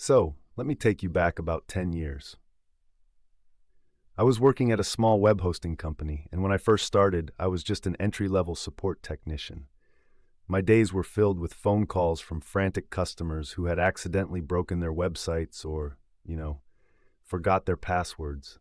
So, let me take you back about 10 years. I was working at a small web hosting company, and when I first started, I was just an entry-level support technician. My days were filled with phone calls from frantic customers who had accidentally broken their websites or, forgot their passwords.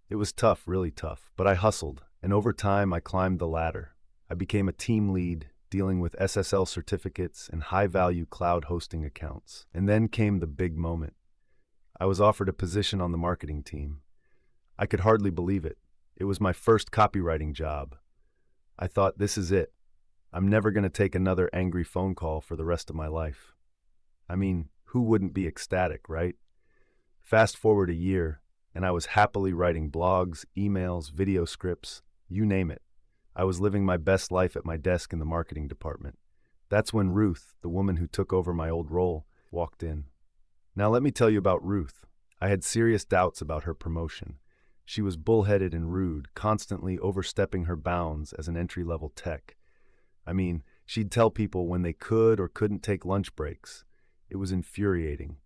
It was tough, really tough, but I hustled, and over time I climbed the ladder. I became a team lead, dealing with SSL certificates and high-value cloud hosting accounts. And then came the big moment. I was offered a position on the marketing team. I could hardly believe it. It was my first copywriting job. I thought, this is it. I'm never going to take another angry phone call for the rest of my life. I mean, who wouldn't be ecstatic, right? Fast forward a year, and I was happily writing blogs, emails, video scripts, you name it. I was living my best life at my desk in the marketing department. That's when Ruth, the woman who took over my old role, walked in. Now let me tell you about Ruth. I had serious doubts about her promotion. She was bullheaded and rude, constantly overstepping her bounds as an entry-level tech. I mean, she'd tell people when they could or couldn't take lunch breaks. It was infuriating.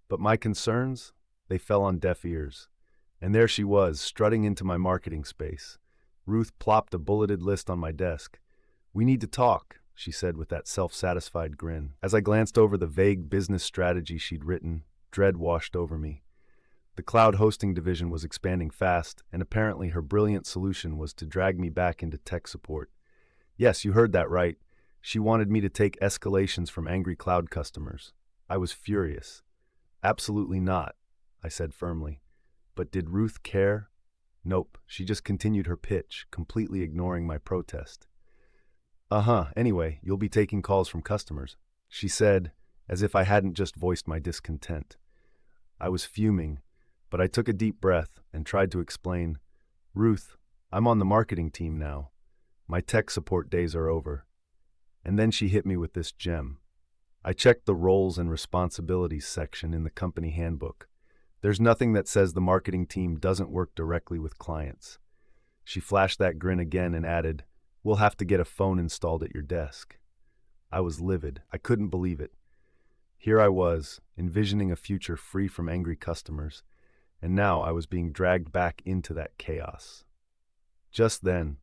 But my concerns, they fell on deaf ears. And there she was, strutting into my marketing space. Ruth plopped a bulleted list on my desk. "We need to talk," she said with that self-satisfied grin. As I glanced over the vague business strategy she'd written, dread washed over me. The cloud hosting division was expanding fast, and apparently her brilliant solution was to drag me back into tech support. Yes, you heard that right. She wanted me to take escalations from angry cloud customers. I was furious. "Absolutely not," I said firmly. But did Ruth care? Nope, she just continued her pitch, completely ignoring my protest. Anyway, you'll be taking calls from customers," she said, as if I hadn't just voiced my discontent. I was fuming, but I took a deep breath and tried to explain, "Ruth, I'm on the marketing team now. My tech support days are over." And then she hit me with this gem. I checked the roles and responsibilities section in the company handbook. There's nothing that says the marketing team doesn't work directly with clients. She flashed that grin again and added, "We'll have to get a phone installed at your desk." I was livid. I couldn't believe it. Here I was, envisioning a future free from angry customers, and now I was being dragged back into that chaos. Just then,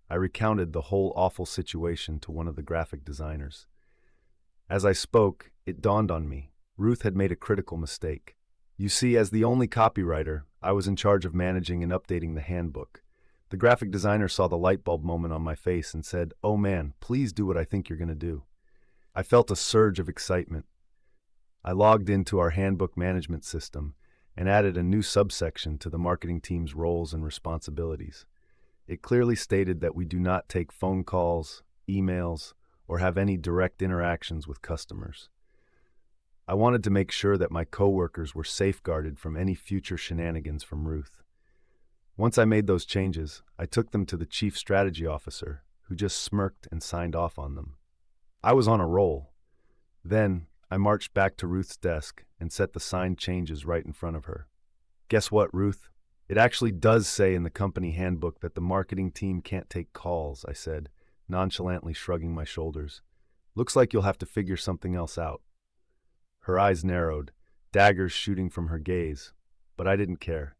I recounted the whole awful situation to one of the graphic designers. As I spoke, it dawned on me. Ruth had made a critical mistake. You see, as the only copywriter, I was in charge of managing and updating the handbook. The graphic designer saw the light bulb moment on my face and said, "Oh man, please do what I think you're going to do." I felt a surge of excitement. I logged into our handbook management system and added a new subsection to the marketing team's roles and responsibilities. It clearly stated that we do not take phone calls, emails, or have any direct interactions with customers. I wanted to make sure that my coworkers were safeguarded from any future shenanigans from Ruth. Once I made those changes, I took them to the chief strategy officer, who just smirked and signed off on them. I was on a roll. Then, I marched back to Ruth's desk and set the signed changes right in front of her. "Guess what, Ruth? It actually does say in the company handbook that the marketing team can't take calls," I said, nonchalantly shrugging my shoulders. "Looks like you'll have to figure something else out." Her eyes narrowed, daggers shooting from her gaze, but I didn't care.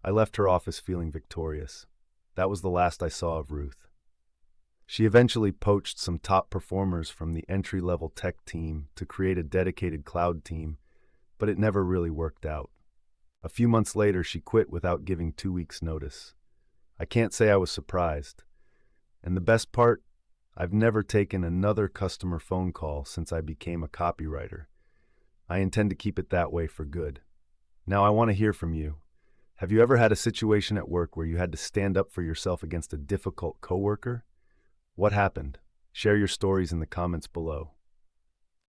I left her office feeling victorious. That was the last I saw of Ruth. She eventually poached some top performers from the entry-level tech team to create a dedicated cloud team, but it never really worked out. A few months later, she quit without giving 2 weeks' notice. I can't say I was surprised. And the best part, I've never taken another customer phone call since I became a copywriter. I intend to keep it that way for good. Now I want to hear from you. Have you ever had a situation at work where you had to stand up for yourself against a difficult coworker? What happened? Share your stories in the comments below.